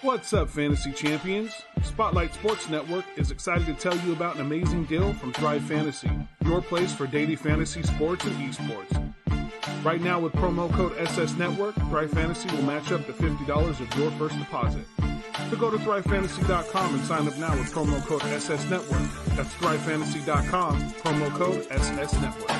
What's up, Fantasy Champions? Spotlight Sports Network is excited to tell you about an amazing deal from Thrive Fantasy, your place for daily fantasy sports and esports. Right now, with promo code SS Network, Thrive Fantasy will match up to $50 of your first deposit. So go to thrivefantasy.com and sign up now with promo code SS Network. That's thrivefantasy.com, promo code SS Network.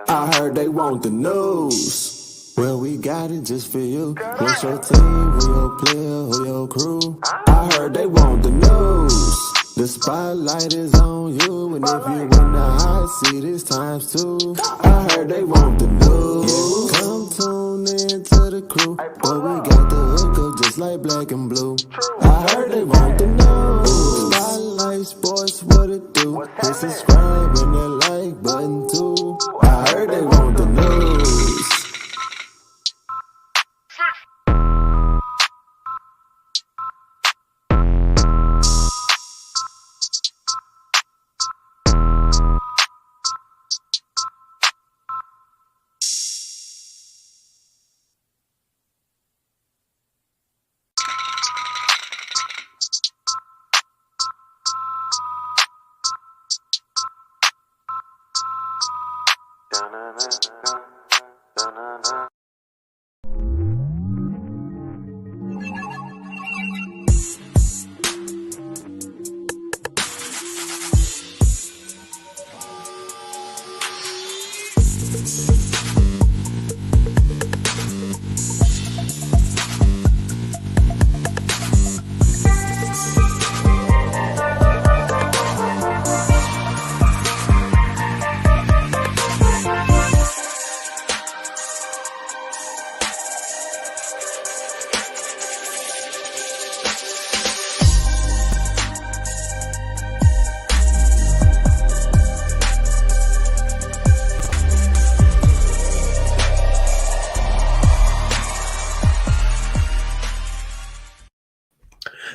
I heard they want the news. Well, we got it just for you. What's your team? Who your player? Who your crew? I heard they want the news. The spotlight is on you, and if you in the hot seat, it's times two. I heard they want the news. Come tune in to the crew, but we got the hookup just like black and blue. I heard they want the news. Spotlight Sports, what it do? Hit subscribe and that like button too. I heard they want the news.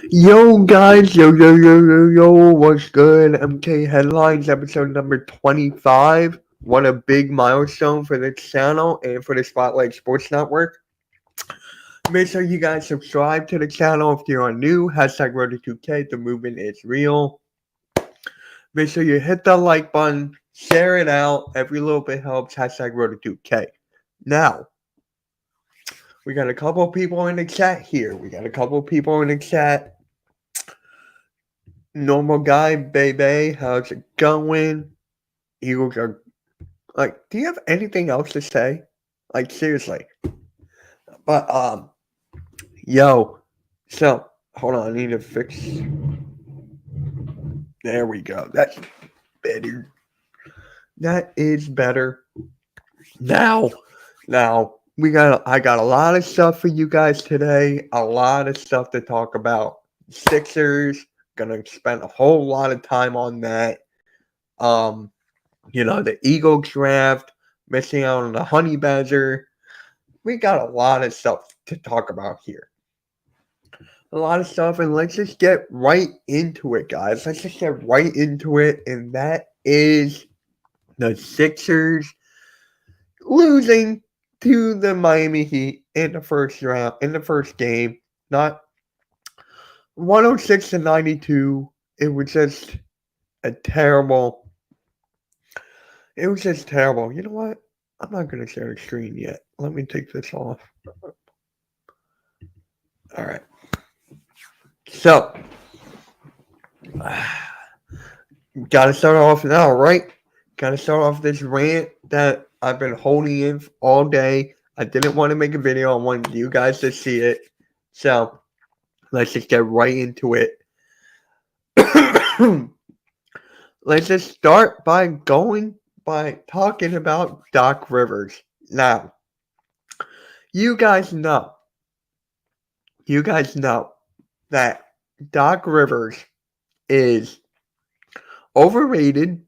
Yo guys, yo, what's good? MK Headlines, episode number 25. What a big milestone for the channel and for the Spotlight Sports Network. Make sure you guys subscribe to the channel if you're new. Hashtag Road to 2K, the movement is real. Make sure you hit the like button, share it out. Every little bit helps. Hashtag Road to 2K. Now, we got a couple people in the chat here. Normal guy, baby, how's it going? Eagles are like, do you have anything else to say? Like, seriously. But, yo, so, hold on, I need to fix. There we go. That's better. That is better. Now, I got a lot of stuff for you guys today. A lot of stuff to talk about. Sixers. Gonna spend a whole lot of time on that. The Eagles draft, missing out on the Honey Badger. We got a lot of stuff to talk about here. A lot of stuff, and let's just get right into it, guys. Let's just get right into it, and that is the Sixers losing to the Miami Heat in the first game. Not 106-92. It was just terrible. You know what? I'm not going to share the screen yet. Let me take this off. All right. So, got to start off now, right? Got to start off this rant that I've been holding in all day. I didn't want to make a video. I wanted you guys to see it. So, let's just get right into it. Let's just start by talking about Doc Rivers. Now, you guys know that Doc Rivers is overrated,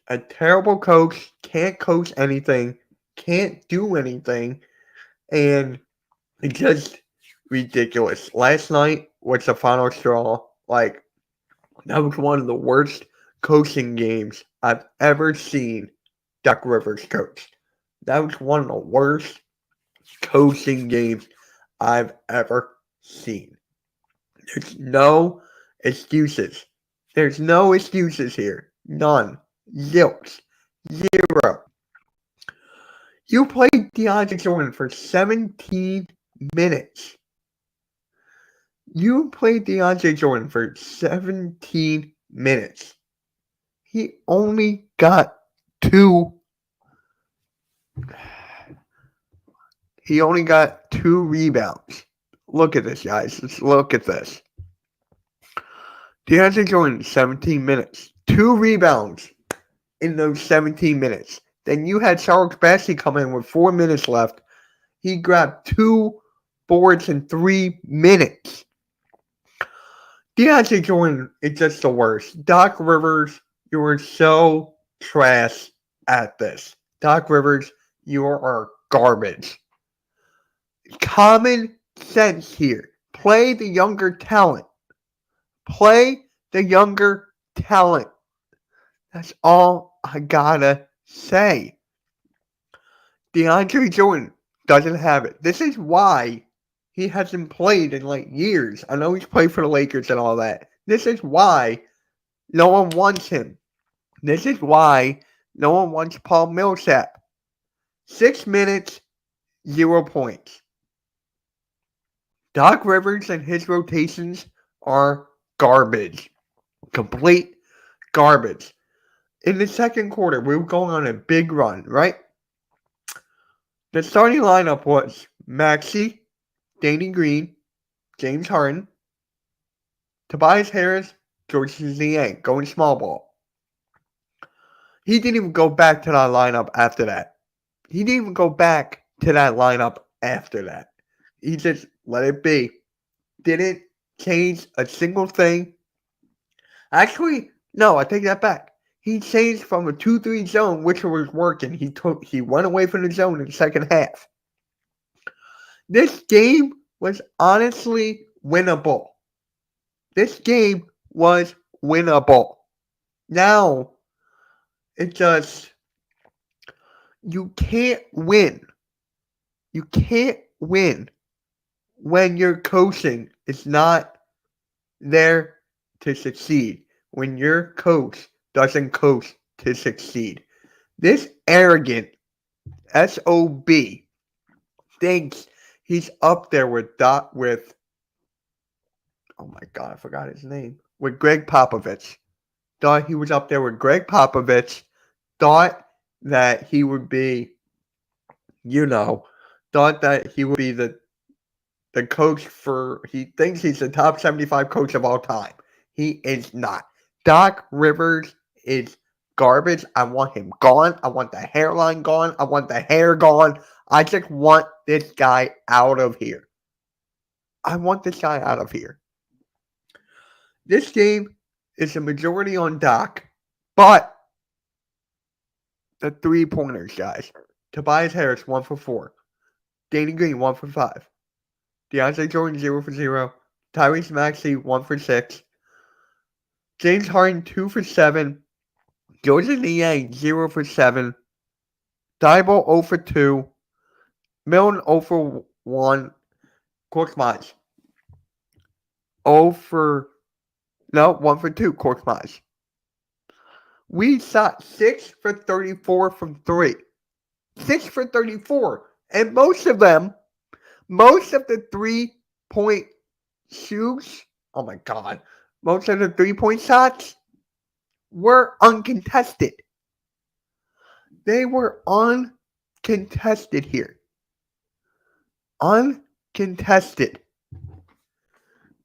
a terrible coach, can't coach anything, can't do anything, and It's just ridiculous. Last night was the final straw. Like, that was one of the worst coaching games I've ever seen Doc Rivers coach. That was one of the worst coaching games I've ever seen. There's no excuses. There's no excuses here. None. Zilch. Zero. You played Deandre Jordan for 17 minutes. You played Deandre Jordan for 17 minutes. He only got two. He only got 2 rebounds. Look at this, guys. Let's look at this. Deandre Jordan, 17 minutes. 2 rebounds in those 17 minutes. Then you had Charles Bassey come in with 4 minutes left. He grabbed 2 boards in 3 minutes. Deandre Jordan is just the worst. Doc Rivers, you were so trash at this. Doc Rivers, you are garbage. Common sense here. Play the younger talent. Play the younger talent. That's all I gotta say. Deandre Jordan doesn't have it. This is why he hasn't played in like years. I know he's played for the Lakers and all that. This is why no one wants him. This is why no one wants Paul Millsap. 6 minutes, 0 points. Doc Rivers and his rotations are garbage. Complete garbage. In the second quarter, we were going on a big run, right? The starting lineup was Maxey, Danny Green, James Harden, Tobias Harris, George Niang, going small ball. He didn't even go back to that lineup after that. He just let it be. Didn't change a single thing. Actually, no, I take that back. He changed from a 2-3 zone, which was working. He went away from the zone in the second half. This game was honestly winnable. Now, it just, you can't win. You can't win when your coaching is not there to succeed. When your coach doesn't coach to succeed. This arrogant SOB thinks he's up there with oh my God, I forgot his name. With Greg Popovich. Thought he was up there with Greg Popovich. Thought that he would be, the coach he thinks he's the top 75 coach of all time. He is not. Doc Rivers is garbage. I want him gone. I want the hairline gone. I want the hair gone. I just want this guy out of here. This game is a majority on Doc, but the 3-pointers, guys. Tobias Harris, 1 for 4. Danny Green, 1 for 5. Deandre Jordan, 0 for 0. Tyrese Maxey, 1 for 6. James Harden, 2 for 7. George Niang, 0 for 7. Thibault, 0 for 2. Milne, 0 for 1. Korkmaz, 1 for 2. Korkmaz. We shot 6 for 34 from 3. 6 for 34. And most of the 3-point shoots, oh my God, most of the 3-point shots were uncontested. They were uncontested here. Uncontested.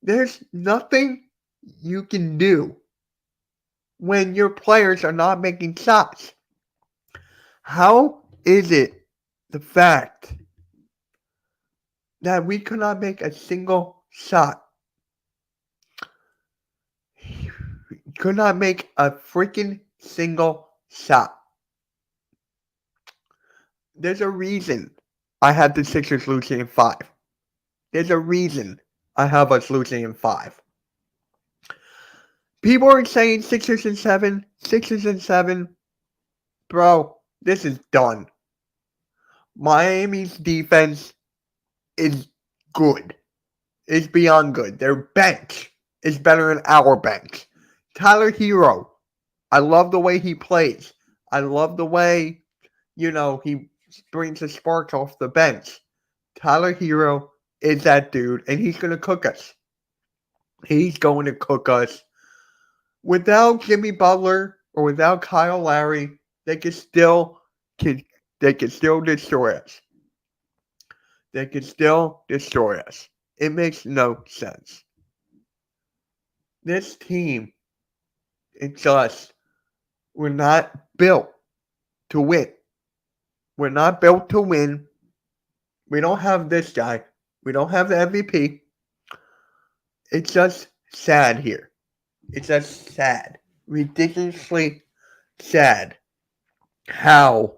There's nothing you can do when your players are not making shots. How is it the fact that we could not make a single shot? Could not make a freaking single shot. There's a reason I had the Sixers losing in 5. There's a reason I have us losing in 5. People are saying Sixers and 7. Sixers and 7. Bro, this is done. Miami's defense is good. It's beyond good. Their bench is better than our bench. Tyler Hero, I love the way he plays. I love the way, he brings the spark off the bench. Tyler Hero is that dude, and he's going to cook us. He's going to cook us. Without Jimmy Butler or without Kyle Lowry, they can still destroy us. They can still destroy us. It makes no sense. This team, we're not built to win. We're not built to win. We don't have this guy. We don't have the MVP. It's just sad here. It's just sad. Ridiculously sad how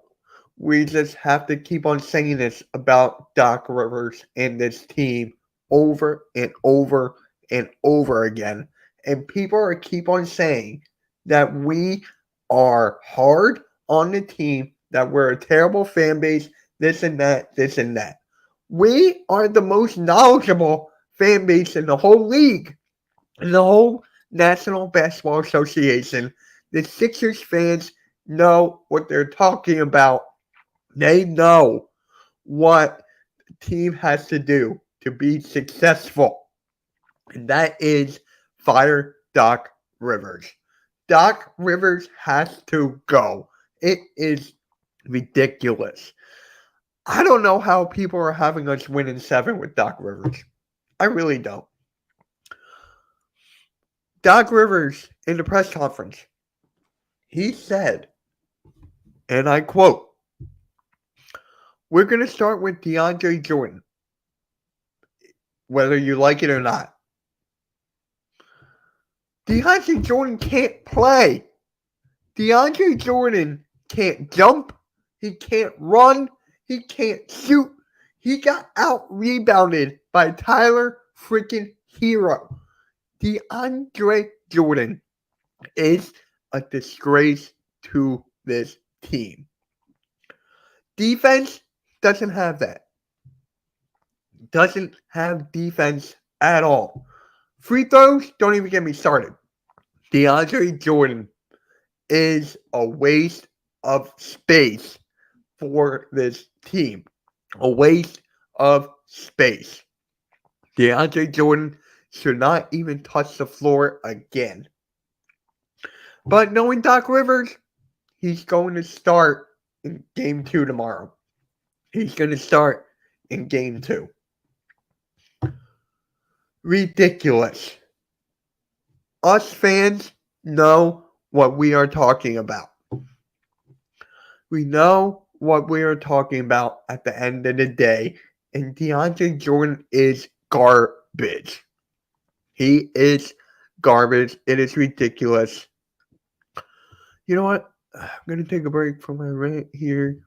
we just have to keep on saying this about Doc Rivers and this team over and over and over again. And people keep on saying that we are hard on the team, that we're a terrible fan base, this and that, this and that. We are the most knowledgeable fan base in the whole league, in the whole National Basketball Association. The Sixers fans know what they're talking about. They know what the team has to do to be successful. And that is fire Doc Rivers. Doc Rivers has to go. It is ridiculous. I don't know how people are having us win in 7 with Doc Rivers. I really don't. Doc Rivers, in the press conference, he said, and I quote, "We're going to start with Deandre Jordan, whether you like it or not." DeAndre Jordan can't play. DeAndre Jordan can't jump. He can't run. He can't shoot. He got out-rebounded by Tyler freaking Hero. DeAndre Jordan is a disgrace to this team. Defense doesn't have that. Doesn't have defense at all. Free throws, don't even get me started. DeAndre Jordan is a waste of space for this team. A waste of space. DeAndre Jordan should not even touch the floor again. But knowing Doc Rivers, he's going to start in Game 2 tomorrow. He's going to start in Game 2. Ridiculous. Us fans know what we are talking about. We know what we are talking about at the end of the day. And DeAndre Jordan is garbage. He is garbage. It is ridiculous. You know what? I'm going to take a break from my rant here.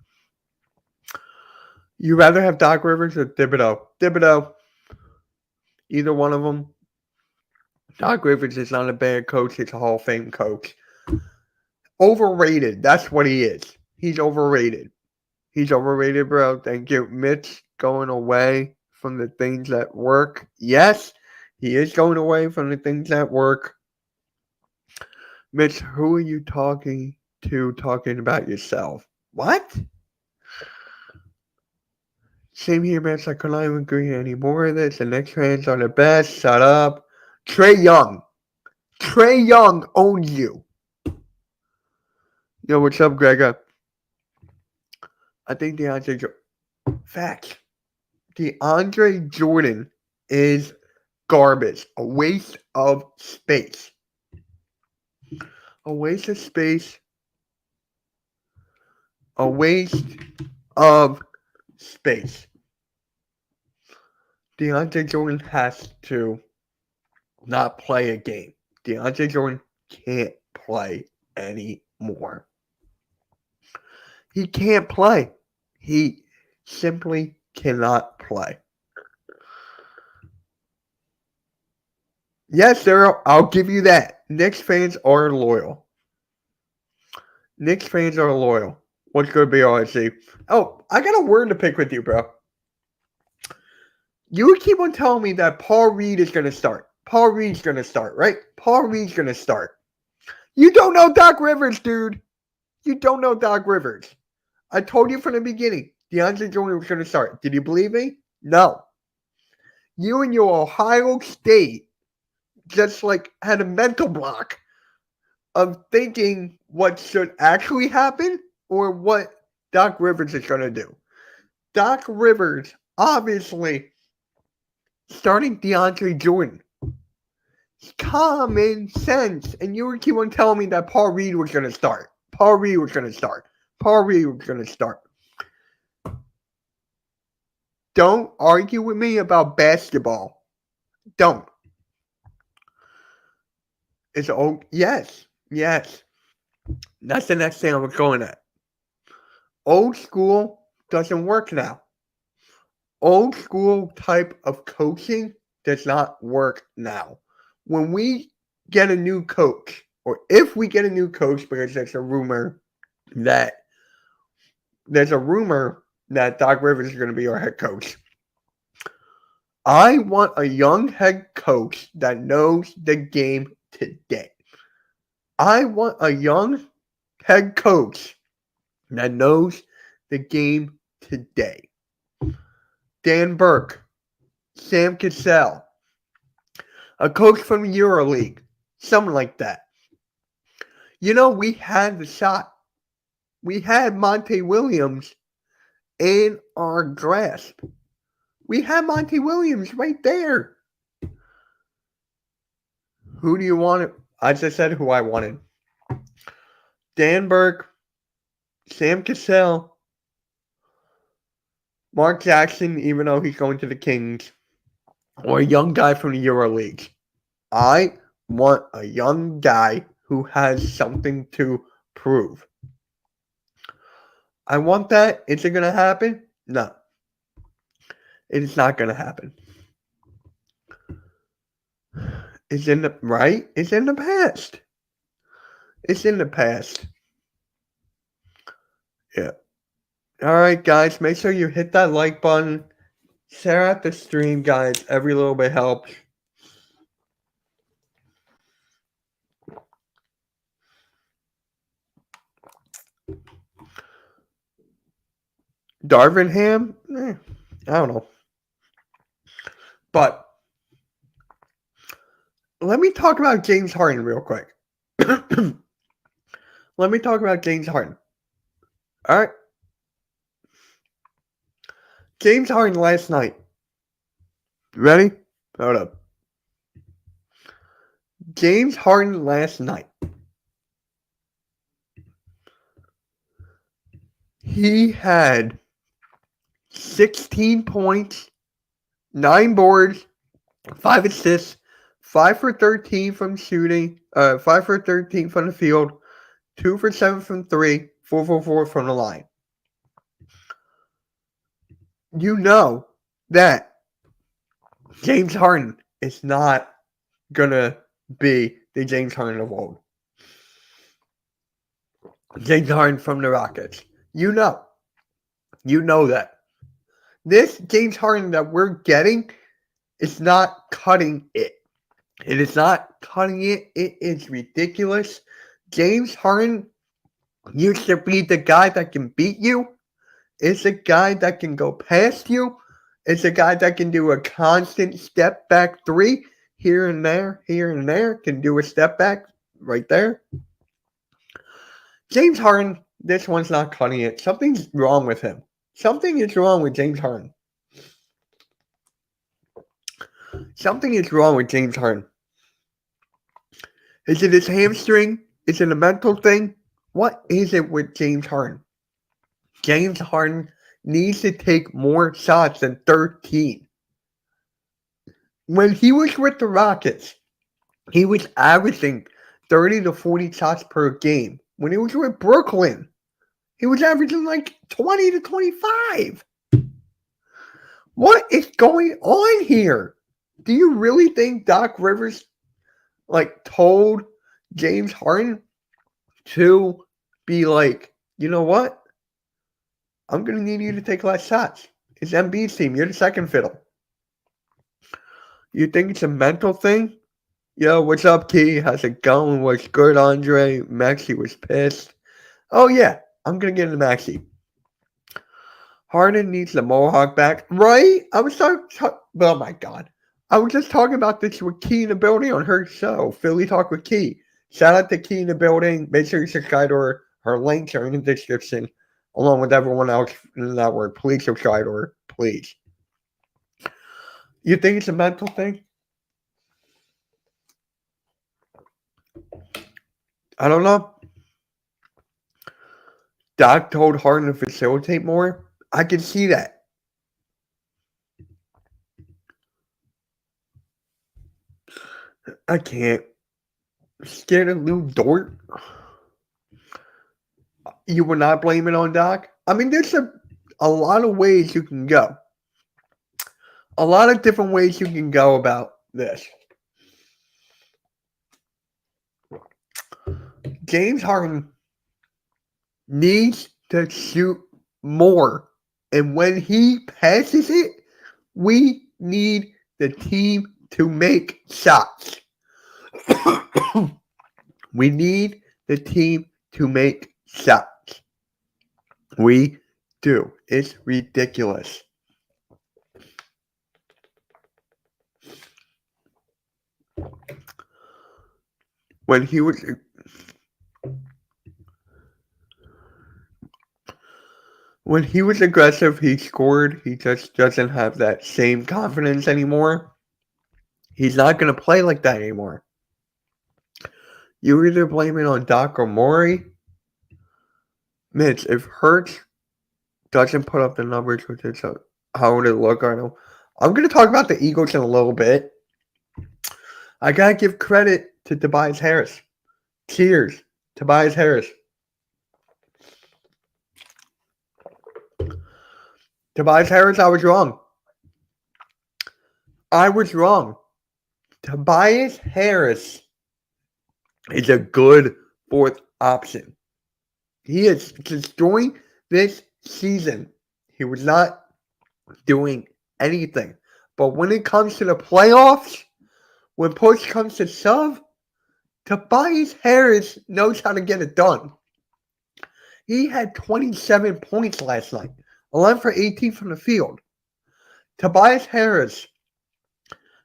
You rather have Doc Rivers or Thibodeau? Thibodeau. Either one of them. Doc Rivers is not a bad coach. He's a Hall of Fame coach. Overrated. That's what he is. He's overrated. He's overrated, bro. Thank you. Mitch going away from the things that work. Yes, he is going away from the things that work. Mitch, who are you talking about yourself? What? Same here, Mitch. I couldn't even agree any more of this. The Knicks fans are the best. Shut up. Trae Young. Trae Young owns you. Yo, what's up, Gregor? I think DeAndre Jordan. Facts. DeAndre Jordan is garbage. A waste of space. A waste of space. A waste of space. DeAndre Jordan has to not play a game. DeAndre Jordan can't play anymore. He can't play. He simply cannot play. Yes, I'll give you that. Knicks fans are loyal. Knicks fans are loyal. What's good, BRC? Oh, I got a word to pick with you, bro. You keep on telling me that Paul Reed is going to start. Paul Reed's going to start, right? Paul Reed's going to start. You don't know Doc Rivers, dude. You don't know Doc Rivers. I told you from the beginning, Deandre Jordan was going to start. Did you believe me? No. You and your Ohio State just like had a mental block of thinking what should actually happen or what Doc Rivers is going to do. Doc Rivers, obviously, starting Deandre Jordan. Common sense. And you would keep on telling me that Paul Reed was going to start. Paul Reed was going to start. Paul Reed was going to start. Don't argue with me about basketball. Don't. It's yes. That's the next thing I was going at. Old school doesn't work now. Old school type of coaching does not work now. When we get a new coach, or if we get a new coach, because there's a rumor that Doc Rivers is going to be our head coach. I want a young head coach that knows the game today. I want a young head coach that knows the game today. Dan Burke, Sam Cassell, a coach from the EuroLeague, something like that. You know, we had the shot. We had Monty Williams in our grasp. We had Monty Williams right there. Who do you want? I just said who I wanted. Dan Burke, Sam Cassell, Mark Jackson, even though he's going to the Kings, or a young guy from the EuroLeague. I want a young guy who has something to prove. I want that. Is it going to happen? No. It is not going to happen. It's in the right? It's in the past. It's in the past. Yeah. All right, guys. Make sure you hit that like button. Share out the stream, guys. Every little bit helps. Darvingham? I don't know. But let me talk about James Harden real quick. Let me talk about James Harden. All right. James Harden last night. Ready? Hold up. James Harden last night. He had 16 points, 9 boards, 5 assists, 5 for 13 from shooting, 5 for 13 from the field, 2 for 7 from 3, 4 for 4 from the line. You know that James Harden is not going to be the James Harden of old. James Harden from the Rockets. You know that. This James Harden that we're getting is not cutting it. It is not cutting it. It is ridiculous. James Harden used to be the guy that can beat you. It's a guy that can go past you. It's a guy that can do a constant step back 3 here and there, can do a step back right there. James Harden, this one's not cutting it. Something's wrong with him. Something is wrong with James Harden. Something is wrong with James Harden. Is it his hamstring? Is it a mental thing? What is it with James Harden? James Harden needs to take more shots than 13. When he was with the Rockets, he was averaging 30 to 40 shots per game. When he was with Brooklyn, he was averaging like 20 to 25. What is going on here? Do you really think Doc Rivers told James Harden to be like, you know what? I'm going to need you to take less shots. It's Embiid's team. You're the second fiddle. You think it's a mental thing? Yo, what's up, Key? How's it going? What's good, Andre? Maxie was pissed. Oh, yeah. I'm going to get into Maxie. Harden needs the Mohawk back. Right? I was talking. Oh, my God. I was just talking about this with Key in the building on her show, Philly Talk with Key. Shout out to Key in the building. Make sure you subscribe to her. Her links are in the description, along with everyone else in the network. Please subscribe to her. Please. You think it's a mental thing? I don't know. Doc told Harden to facilitate more. I can see that. I can't. Scared of Lou Dort? You would not blame it on Doc? I mean, there's a lot of ways you can go. A lot of different ways you can go about this. James Harden needs to shoot more. And when he passes it, we need the team to make shots. We need the team to make shots. We do. It's ridiculous. When he was aggressive, he scored. He just doesn't have that same confidence anymore. He's not going to play like that anymore. You either blame it on Doc or Morey. Mitch, if Hurts doesn't put up the numbers with this, how would it look? I don't know. I'm going to talk about the Eagles in a little bit. I got to give credit to Tobias Harris. Cheers, Tobias Harris. Tobias Harris, I was wrong. Tobias Harris is a good fourth option. He is just during this season. He was not doing anything. But when it comes to the playoffs, when push comes to shove, Tobias Harris knows how to get it done. He had 27 points last night. 11 for 18 from the field. Tobias Harris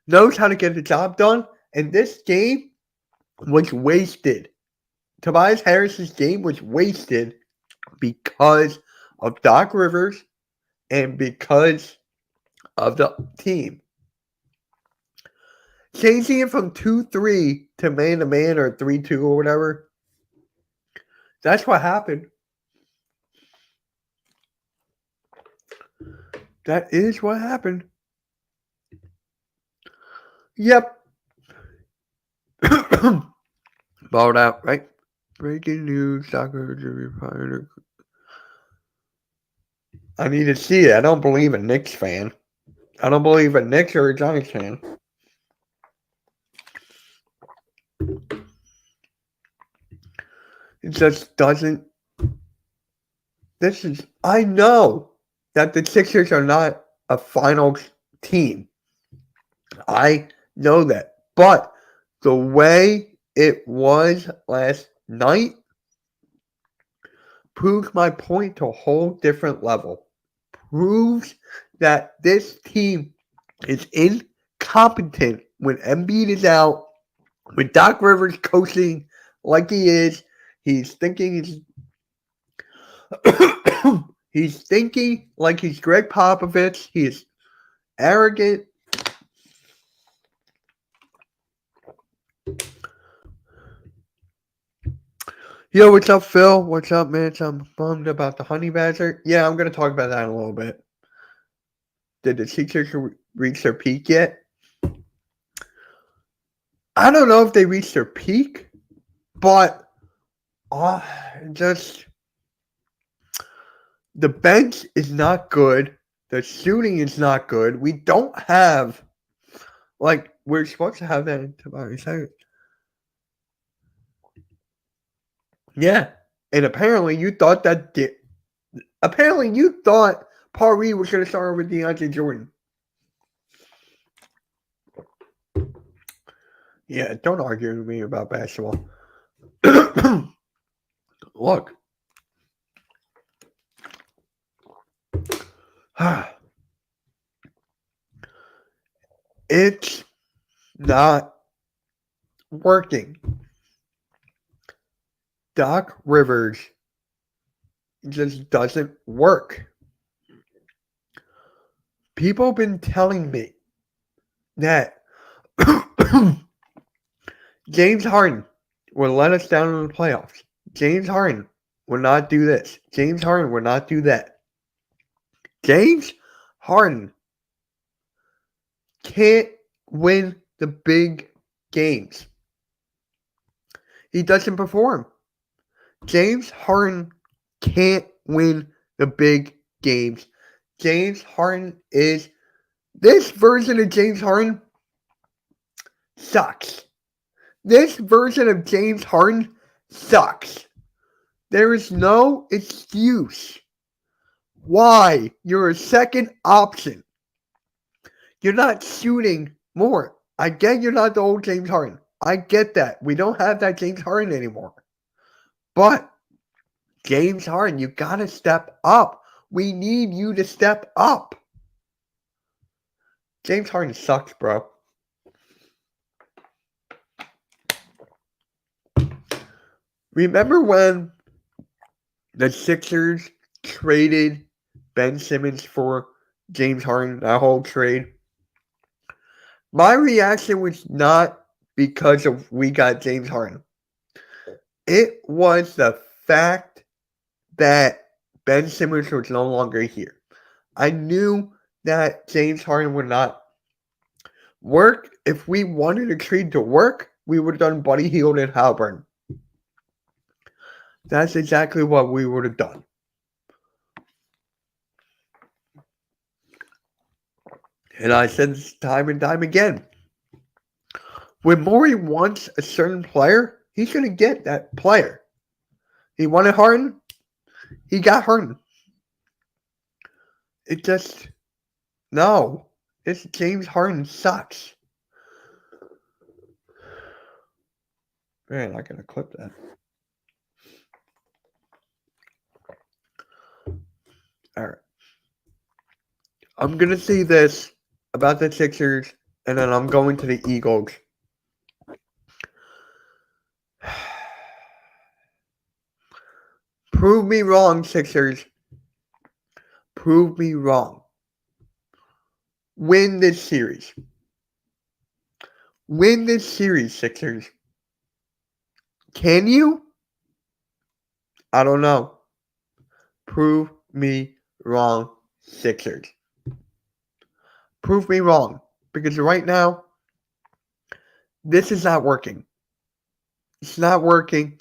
knows how to get the job done, and this game was wasted. Tobias Harris's game was wasted because of Doc Rivers and because of the team. Changing it from 2-3 to man-to-man or 3-2 or whatever, that's what happened. That is what happened. Yep. Balled out, right? Breaking news. Soccer fired. I need to see it. I don't believe a Knicks fan. I don't believe a Knicks or a Giants fan. It just doesn't. I know that the Sixers are not a finals team. I know that. But the way it was last night proves my point to a whole different level. Proves that this team is incompetent when Embiid is out, when Doc Rivers coaching like he is. He's thinking he's thinking like he's Greg Popovich. He's arrogant. Yo, what's up, Phil? What's up, Mitch? I'm bummed about the honey badger. Yeah, I'm going to talk about that in a little bit. Did the Sixers reach their peak yet? I don't know if they reached their peak, but just the bench is not good. The shooting is not good. We don't have, we're supposed to have that in Tobias Harris. Yeah. And apparently you thought Paul Reed was going to start over Deandre Jordan. Yeah, don't argue with me about basketball. Look. It's not working. Doc Rivers just doesn't work. People have been telling me that James Harden will let us down in the playoffs. James Harden will not do this. James Harden will not do that. James Harden can't win the big games. He doesn't perform. James Harden can't win the big games. James Harden is... This version of James Harden sucks. This version of James Harden sucks. There is no excuse why you're a second option. You're not shooting more. I get you're not the old James Harden. I get that. We don't have that James Harden anymore. But James Harden, you got to step up. We need you to step up. James Harden sucks, bro. Remember when the Sixers traded Ben Simmons for James Harden, that whole trade? My reaction was not because of we got James Harden. It was the fact that Ben Simmons was no longer here. I knew that James Harden would not work. If we wanted a trade to work, we would have done Buddy Hield and Halliburton. That's exactly what we would have done. And I said this time and time again. When Morey wants a certain player, he's going to get that player. He wanted Harden. He got Harden. It just... No. This James Harden sucks. Man, I gotta clip that. Alright. I'm going to say this about the Sixers, and then I'm going to the Eagles. Prove me wrong, Sixers. Prove me wrong. Win this series. Win this series, Sixers. Can you? I don't know. Prove me wrong, Sixers. Prove me wrong. Because right now, this is not working. It's not working.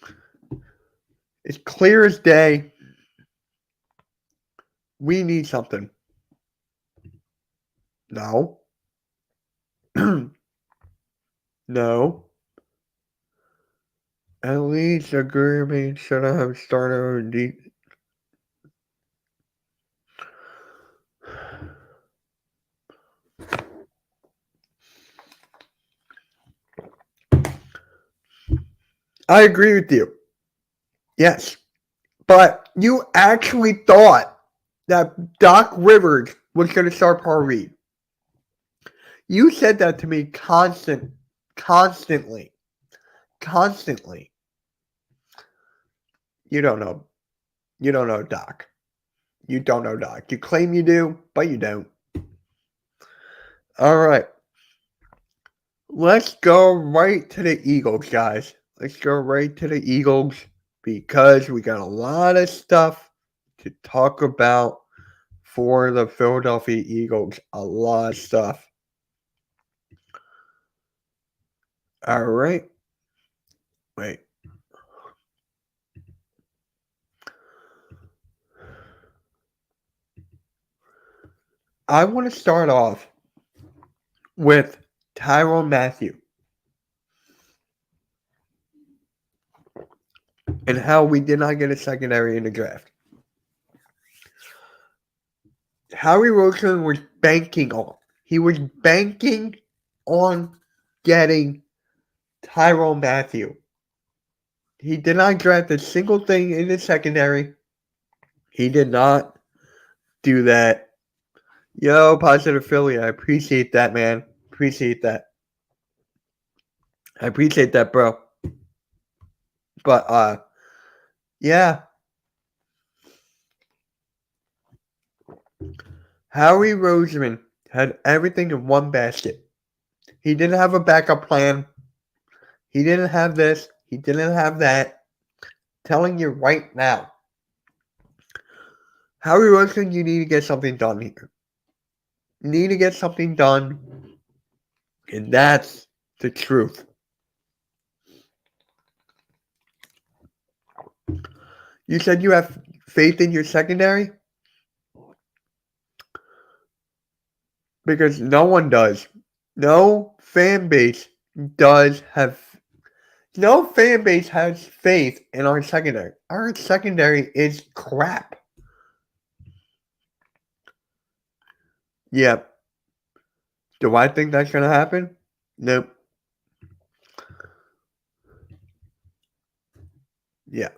It's clear as day. We need something. No. No. At least a Grammy should have started deep. I agree with you. Yes. But you actually thought that Doc Rivers was going to start Paul Reed. You said that to me constantly. You don't know. You don't know Doc. You don't know Doc. You claim you do, but you don't. All right. Let's go right to the Eagles, guys. Let's go right to the Eagles because we got a lot of stuff to talk about for the Philadelphia Eagles. A lot of stuff. All right. Wait. I want to start off with Tyrone Matthew. and how we did not get a secondary in the draft. Howie Roseman was banking on. He was banking on getting Tyrone Matthew. He did not draft a single thing in the secondary. He did not do that. Yo, Positive Philly, I appreciate that, man. Appreciate that. I appreciate that, bro. But, yeah. Howie Roseman had everything in one basket. He didn't have a backup plan. He didn't have this. He didn't have that. Telling you right now. Howie Roseman, you need to get something done here. You need to get something done. And that's the truth. You said you have faith in your secondary? Because no one does. No fan base has faith in our secondary. Our secondary is crap. Yep. Do I think that's going to happen? Nope. Yeah.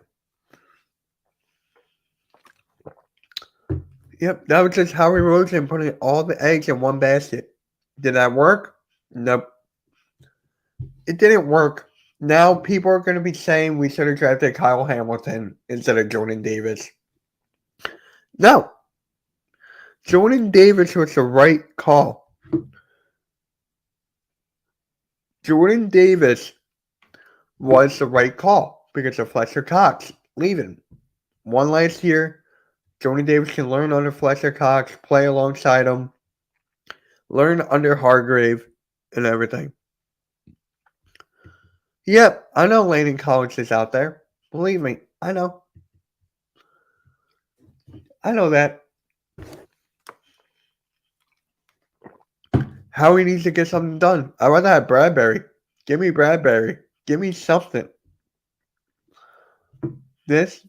Yep, that was just Howie Roseman putting all the eggs in one basket. Did that work? Nope. It didn't work. Now people are going to be saying we should have drafted Kyle Hamilton instead of Jordan Davis. No. Jordan Davis was the right call. Jordan Davis was the right call because of Fletcher Cox leaving. One last year. Jordan Davis can learn under Fletcher Cox, play alongside him, learn under Hargrave, and everything. Yep, I know Landon Collins is out there. Believe me, I know. I know that. Howie needs to get something done. I'd rather have Bradbury. Give me Bradbury. Give me something. This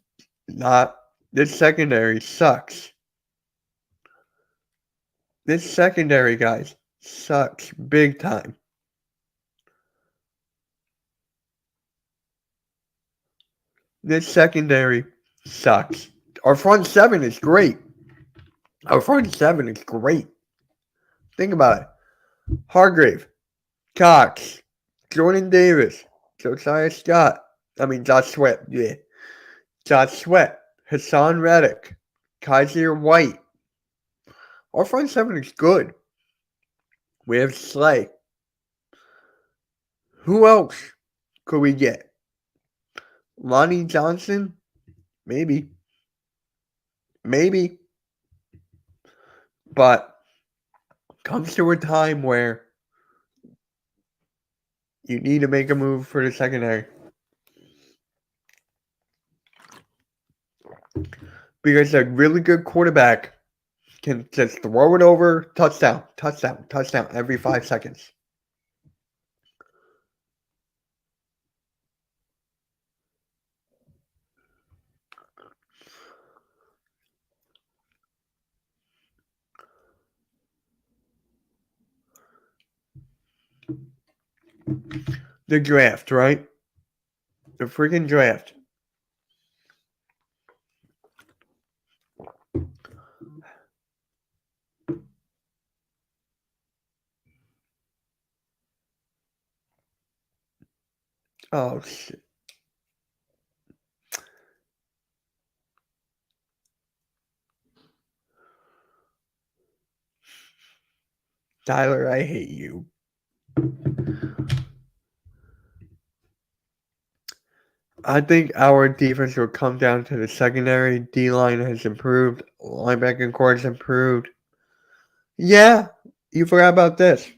secondary sucks. This secondary, guys, sucks big time. This secondary sucks. Our front seven is great. Think about it. Hargrave, Cox, Jordan Davis, Josiah Scott. Josh Sweat. Yeah. Josh Sweat. Hassan Reddick, Kaiser White. Our front seven is good. We have Slay. Who else could we get? Lonnie Johnson? Maybe. But comes to a time where you need to make a move for the secondary. Because a really good quarterback can just throw it over, touchdown every 5 seconds. The draft, right? The freaking draft. Oh, shit. Tyler, I hate you. I think our defense will come down to the secondary. D-line has improved. Linebacking core has improved. Yeah, you forgot about this.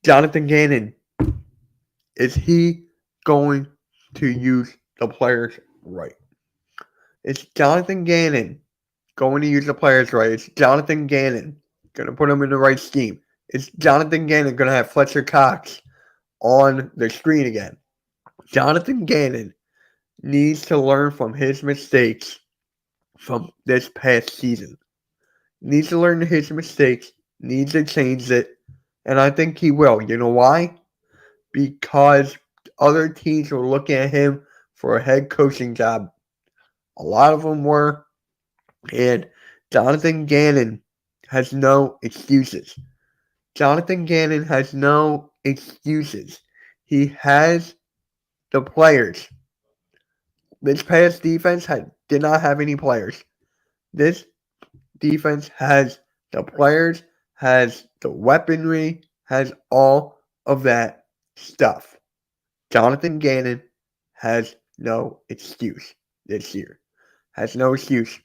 Jonathan Gannon. Is he going to use the players right? Is Jonathan Gannon going to use the players right? Is Jonathan Gannon going to put them in the right scheme? Is Jonathan Gannon going to have Fletcher Cox on the screen again. Jonathan Gannon needs to learn from his mistakes from this past season. Needs to learn his mistakes, needs to change it, and I think he will. You know why? Because other teams were looking at him for a head coaching job. A lot of them were, and Jonathan Gannon has no excuses. Jonathan Gannon has no excuses. He has the players. This past defense did not have any players. This defense has the players, has the weaponry, has all of that stuff. Jonathan Gannon has no excuse this year. Has no excuse.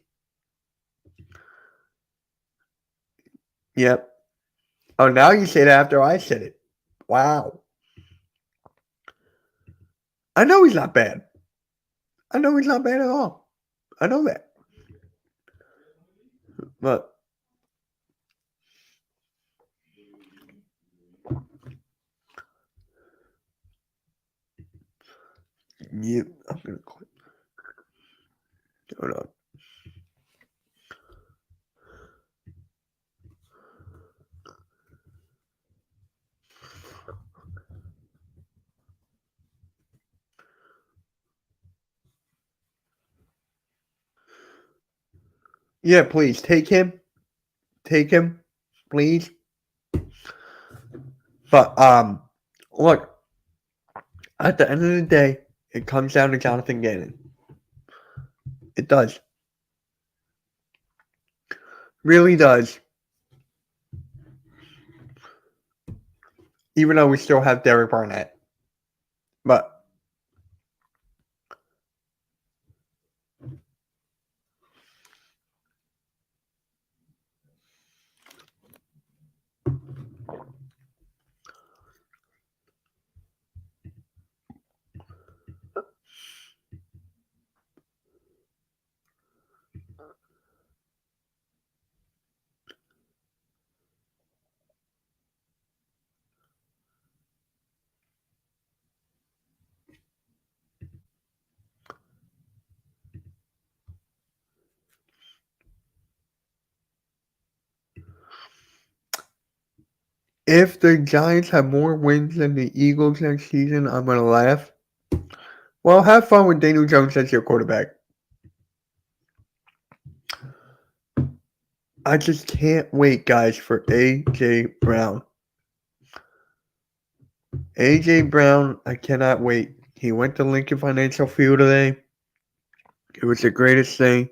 Yep. Oh, now you say it after I said it. Wow. I know he's not bad. I know he's not bad at all. I know that. But yeah, I'm gonna quit. Hold on. Yeah, please take him. Take him, please. But look, at the end of the day, it comes down to Jonathan Gannon. It does. Really does. Even though we still have Derek Barnett. But if the Giants have more wins than the Eagles next season, I'm going to laugh. Well, have fun with Daniel Jones as your quarterback. I just can't wait, guys, for A.J. Brown. A.J. Brown, I cannot wait. He went to Lincoln Financial Field today. It was the greatest thing.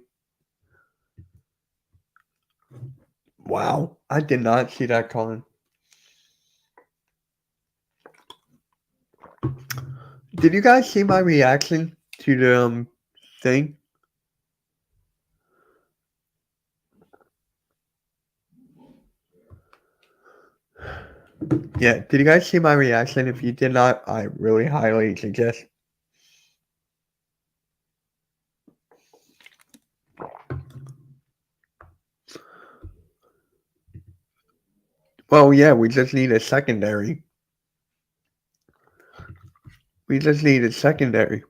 Wow, I did not see that coming. Did you guys see my reaction to the thing? Yeah, did you guys see my reaction? If you did not, I really highly suggest. Well, yeah, we just need a secondary. We just need a secondary.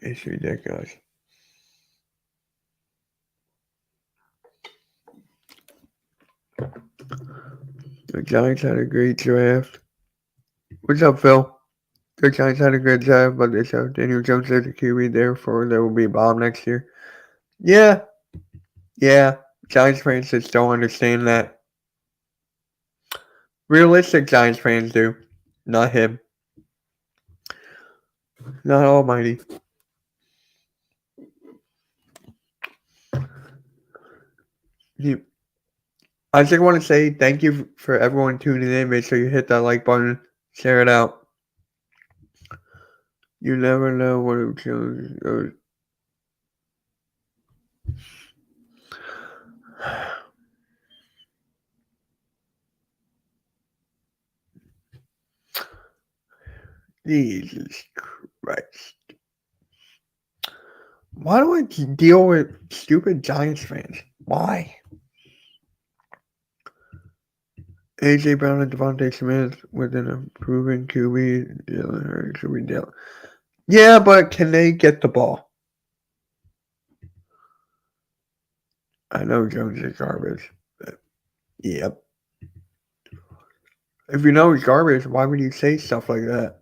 It's ridiculous. The Giants had a great draft. What's up, Phil? The Giants had a good draft, but they have Daniel Jones as a QB, therefore there will be a bomb next year. Yeah. Giants fans just don't understand that. Realistic Giants fans do. Not him. Not Almighty. I just want to say thank you for everyone tuning in. Make sure you hit that like button. Share it out. You never know what it goes. Jesus Christ. Why do I deal with stupid Giants fans? Why? A.J. Brown and Devontae Smith with an improving QB. Jalen Hurts should be dealt. Yeah, but can they get the ball? I know Jones is garbage. But yep. If you know he's garbage, why would you say stuff like that?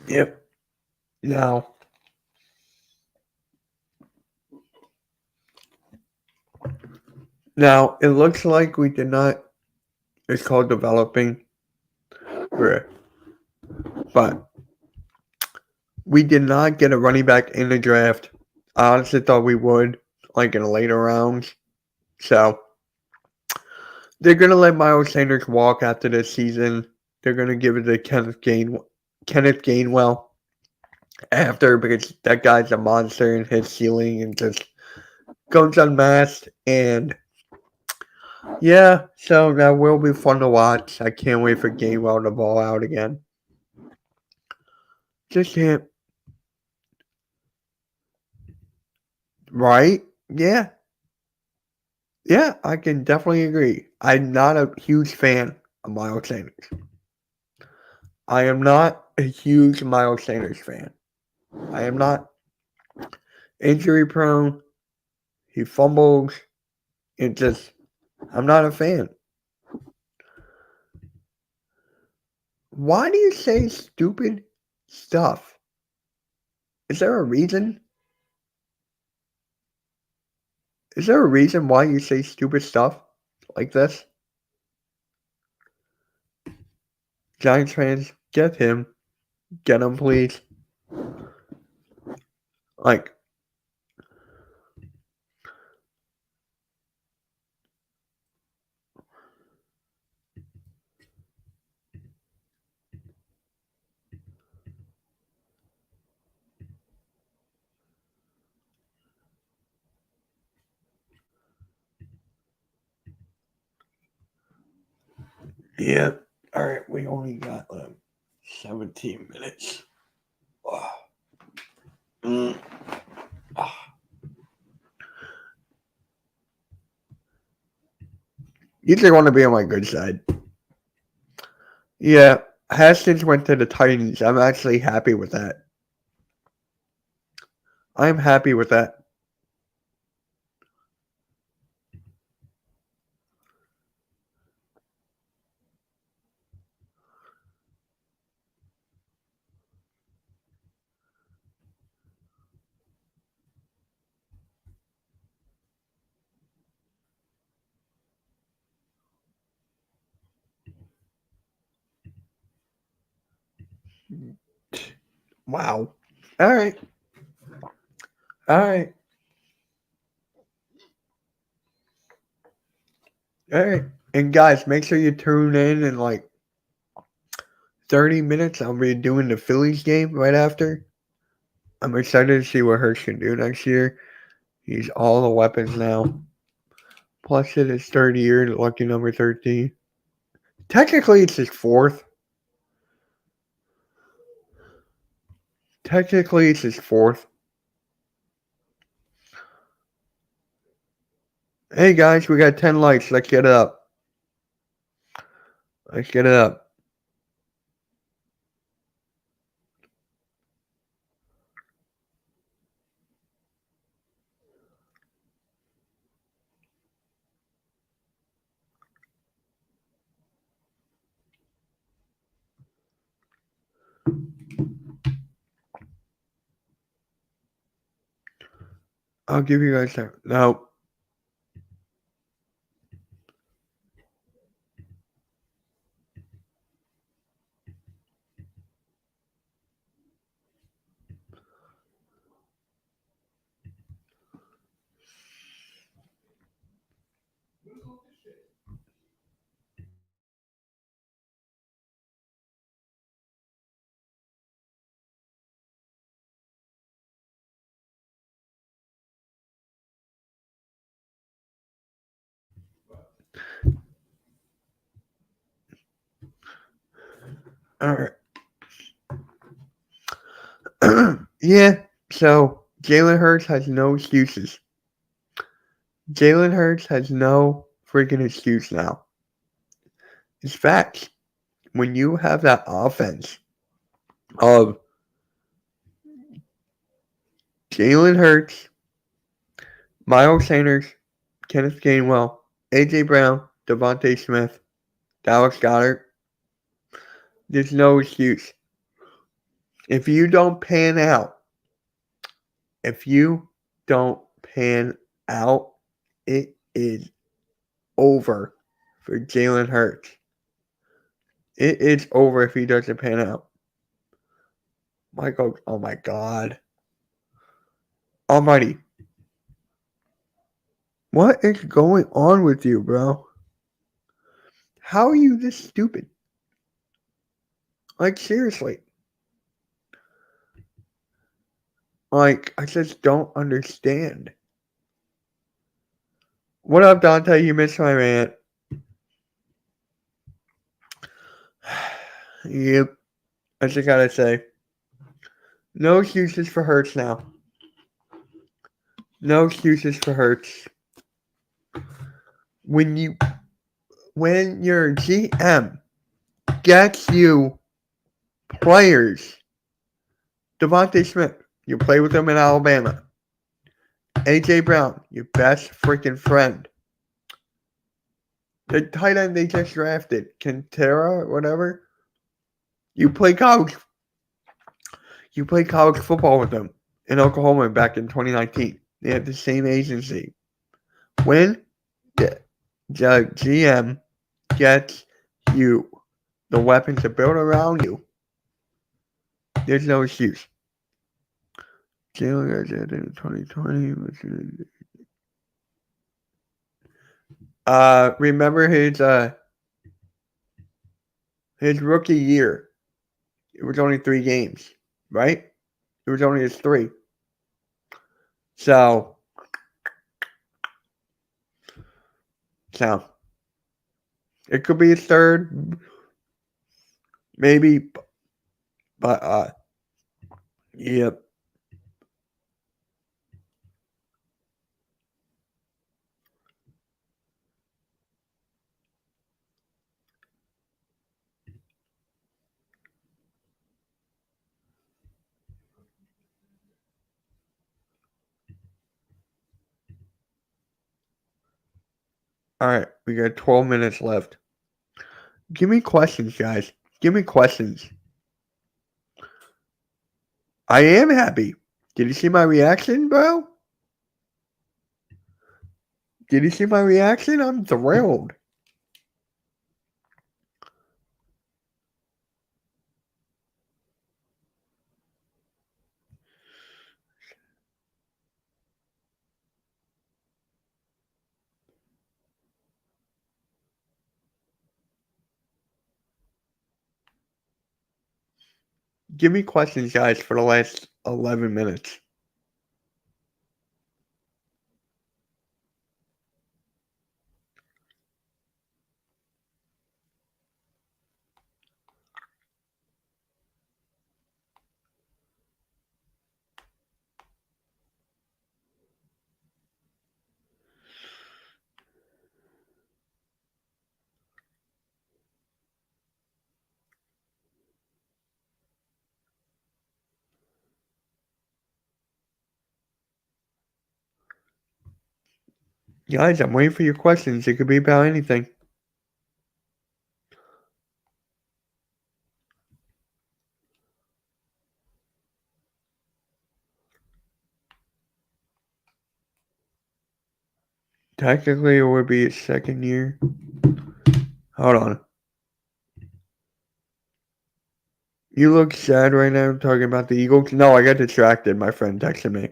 Yep. Now, it looks like we did not. It's called developing. But we did not get a running back in the draft. I honestly thought we would, like in the later rounds. So they're gonna let Miles Sanders walk after this season. They're gonna give it to Kenneth Gainwell after, because that guy's a monster and his ceiling and just goes unmasked. And yeah, so that will be fun to watch. I can't wait for Gainwell to ball out again. Just can't. Right? Yeah. Yeah, I can definitely agree. I'm not a huge fan of Miles Sanders. I am not a huge Miles Sanders fan. I am not. Injury prone. He fumbles. I'm not a fan. Why do you say stupid stuff? Is there a reason? Is there a reason why you say stupid stuff like this? Giants fans, get him. Get him, please. Like, yeah. All right, we only got 17 minutes. You just want to be on my good side. Yeah, Haskins went to the Titans. I'm actually happy with that. I'm happy with that. Wow. All right. All right. All right. And guys, make sure you tune in like 30 minutes. I'll be doing the Phillies game right after. I'm excited to see what Hurts can do next year. He's all the weapons now. Plus, it is 3rd year, lucky number 13. Technically, it's his 4th. Technically, it's his 4th. Hey, guys, we got 10 likes. Let's get it up. Let's get it up. I'll give you guys time. No. All right. Yeah, so Jalen Hurts has no excuses. Jalen Hurts has no freaking excuse now. It's facts. When you have that offense of Jalen Hurts, Miles Sanders, Kenneth Gainwell, A.J. Brown, Devontae Smith, Dallas Goedert, there's no excuse. If you don't pan out, it is over for Jalen Hurts. It is over if he doesn't pan out. Michael, oh my God. Almighty. What is going on with you, bro? How are you this stupid? Like, seriously. Like, I just don't understand. What up, Dante? You missed my rant. Yep. I just gotta say. No excuses for Hurts now. No excuses for Hurts. When your GM gets you players, Devontae Smith, you play with him in Alabama. A.J. Brown, your best freaking friend. The tight end they just drafted, Quintera or whatever. You play college football with them in Oklahoma back in 2019. They had the same agency. When the GM gets you the weapons to build around you, there's no excuse. Jalen got in 2020. Remember his rookie year? It was only 3 games, right? It was only his 3. So it could be his 3rd, maybe, but yep. All right, we got 12 minutes left. Give me questions, guys. Give me questions. I am happy. Did you see my reaction, bro? Did you see my reaction? I'm thrilled. Give me questions, guys, for the last 11 minutes. Guys, I'm waiting for your questions. It could be about anything. Technically, it would be his 2nd year. Hold on. You look sad right now talking about the Eagles. No, I got distracted. My friend texted me.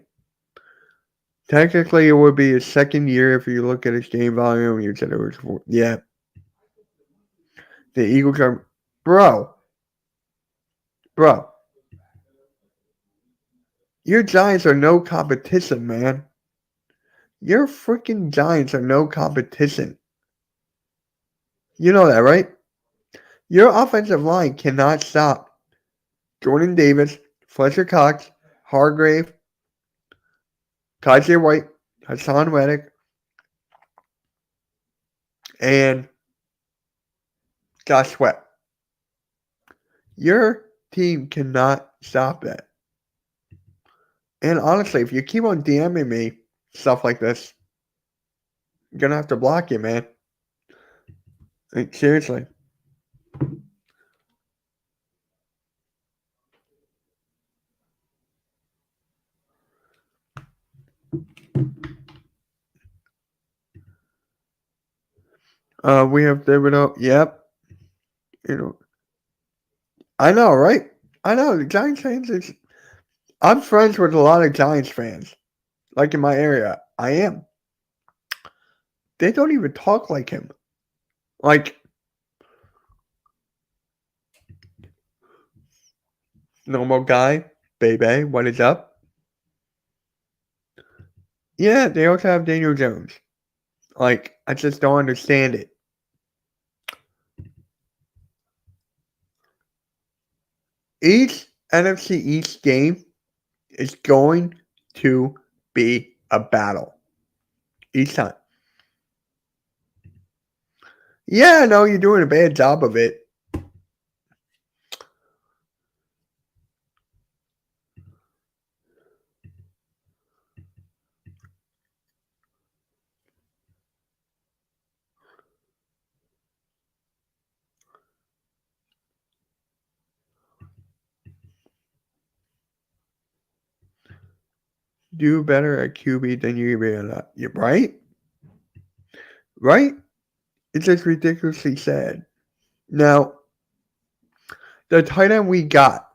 Technically, it would be his 2nd year if you look at his game volume. You said it was 4. Yeah. The Eagles are... Bro. Your Giants are no competition, man. Your freaking Giants are no competition. You know that, right? Your offensive line cannot stop Jordan Davis, Fletcher Cox, Hargrave, Kaiser White, Hassan Reddick, and Josh Sweat. Your team cannot stop that. And honestly, if you keep on DMing me stuff like this, I'm going to have to block you, man. Like, seriously. We have Thibodeau. Yep. You know, I know, right? I know. The Giants fans is. I'm friends with a lot of Giants fans, like in my area. I am. They don't even talk like him. Like, normal guy, baby, what is up? Yeah, they also have Daniel Jones. Like, I just don't understand it. Each NFC East game is going to be a battle. Each time. Yeah, I know you're doing a bad job of it. Do better at QB than you realize. You're right? Right? It's just ridiculously sad. Now, the tight end we got,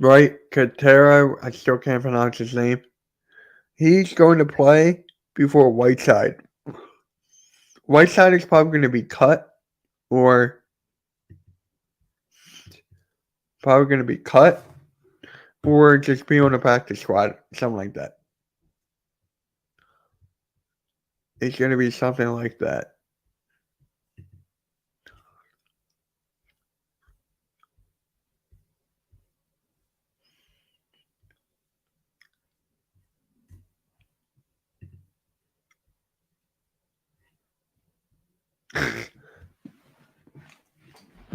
right? Katera, I still can't pronounce his name. He's going to play before Whiteside. Whiteside is probably going to be cut or just be on the practice squad, something like that. It's going to be something like that.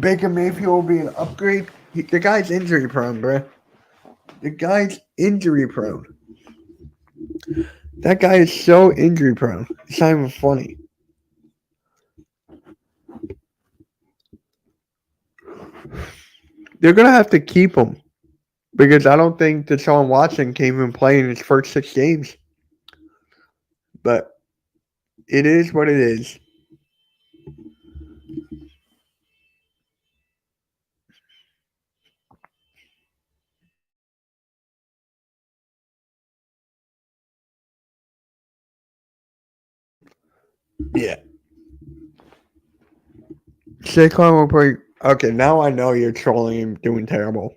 Baker Mayfield will be an upgrade. The guy's injury prone, bro. The guy's injury prone. That guy is so injury prone. It's not even funny. They're going to have to keep him because I don't think Deshaun Watson can even play in his first 6 games. But it is what it is. Yeah. Saquon will play. Okay, now I know you're trolling him doing terrible.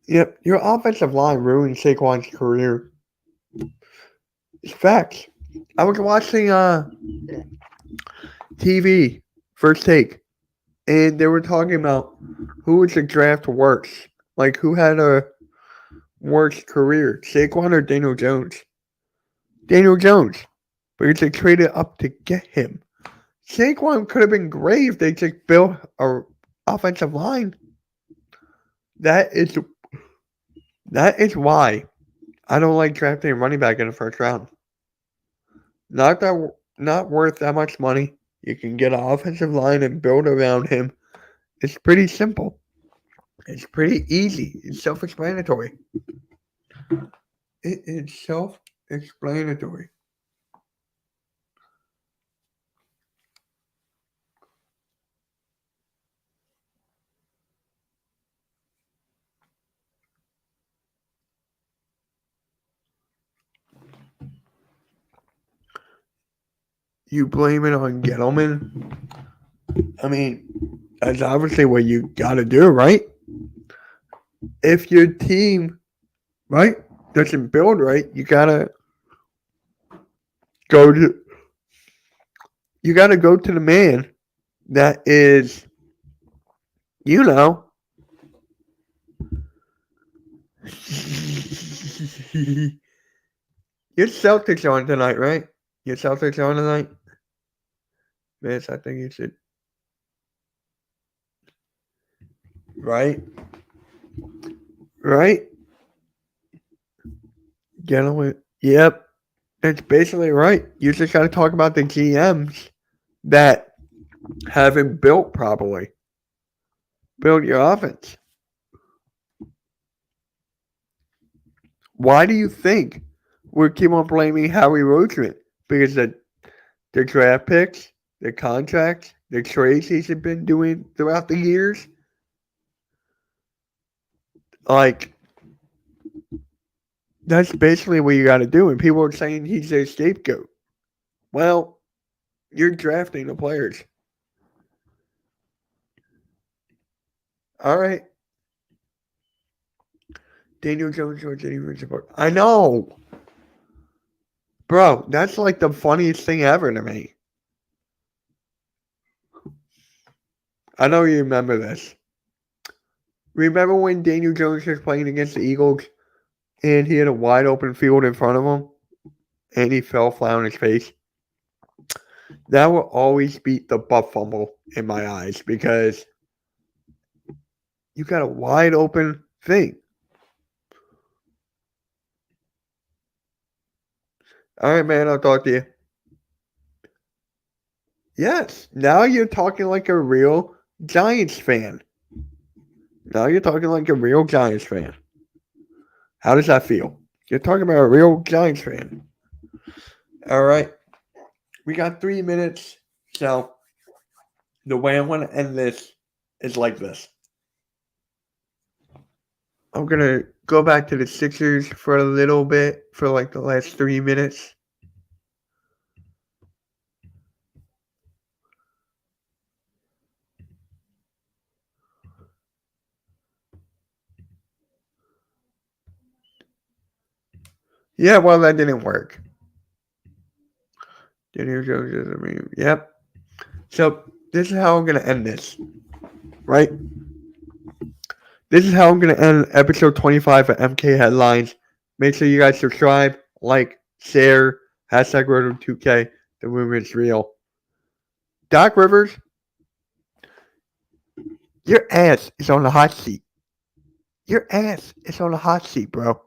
Yep, your offensive line ruined Saquon's career. It's facts. I was watching TV, First Take, and they were talking about who was the draft worse. Like, who had a worse career, Saquon or Daniel Jones? Daniel Jones, because they traded up to get him. Saquon could have been great if they just built an offensive line. That is why I don't like drafting a running back in the first round. Not worth that much money. You can get an offensive line and build around him. It's pretty simple. It's pretty easy. It's self-explanatory. It is self-explanatory. You blame it on Gettleman? I mean, that's obviously what you got to do, right? If your team, right, doesn't build right, you got to go to the man that is, you know, your Celtics on tonight, right? Your Celtics on tonight? Miss, I think you should. Right? Right? Gentlemen. Yep. It's basically right. You just got to talk about the GMs that haven't built properly. Build your offense. Why do you think we keep on blaming Howie Roseman? Because the draft picks, the contracts, the trades he's been doing throughout the years? Like, that's basically what you got to do. And people are saying he's their scapegoat. Well, you're drafting the players. All right. Daniel Jones or Jenny Richard. I know. Bro, that's like the funniest thing ever to me. I know you remember this. Remember when Daniel Jones was playing against the Eagles and he had a wide open field in front of him and he fell flat on his face? That will always beat the butt fumble in my eyes because you got a wide open thing. All right, man, I'll talk to you. Yes, now you're talking like a real Giants fan. Now you're talking like a real Giants fan. How does that feel? You're talking about a real Giants fan. All right. We got 3 minutes. So the way I want to end this is like this. I'm going to go back to the Sixers for a little bit for like the last 3 minutes. Yeah, well, that didn't work. Yep. So this is how I'm going to end this. Right? This is how I'm going to end episode 25 of MK Headlines. Make sure you guys subscribe, like, share, hashtag Roto2K. The movement's real. Doc Rivers, your ass is on the hot seat. Your ass is on the hot seat, bro.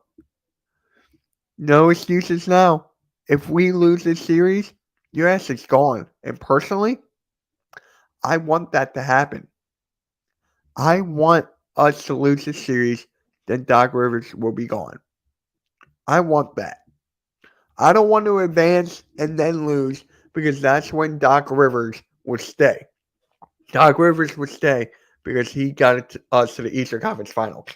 No excuses now. If we lose this series, your ass is gone. And personally, I want that to happen. I want us to lose this series, then Doc Rivers will be gone. I want that. I don't want to advance and then lose because that's when Doc Rivers would stay. Doc Rivers would stay because he got us to the Eastern Conference Finals.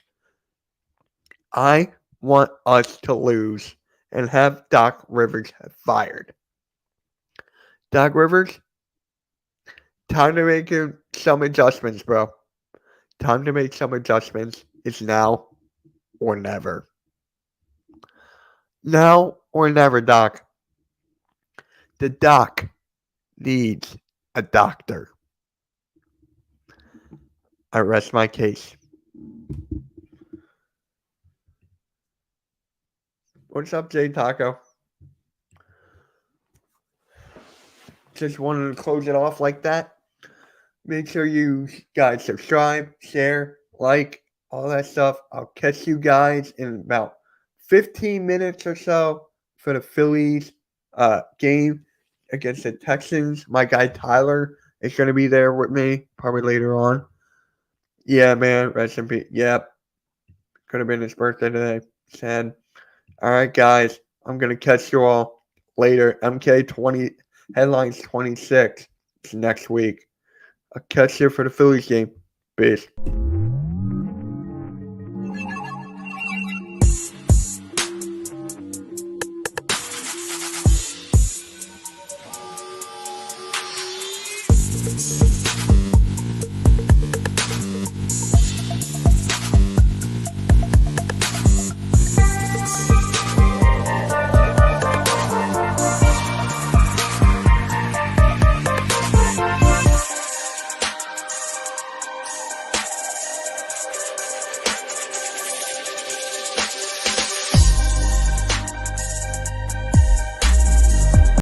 I want us to lose and have Doc Rivers fired. Doc Rivers, time to make some adjustments, bro. Time to make some adjustments. It's now or never. Now or never, Doc. The Doc needs a doctor. I rest my case. What's up, Jay Taco? Just wanted to close it off like that. Make sure you guys subscribe, share, like, all that stuff. I'll catch you guys in about 15 minutes or so for the Phillies game against the Texans. My guy Tyler is going to be there with me probably later on. Yeah, man. Rest in peace. Yep. Could have been his birthday today. Sad. All right, guys. I'm going to catch you all later. MK20 Headlines 26 next week. I'll catch you for the Phillies game. Peace.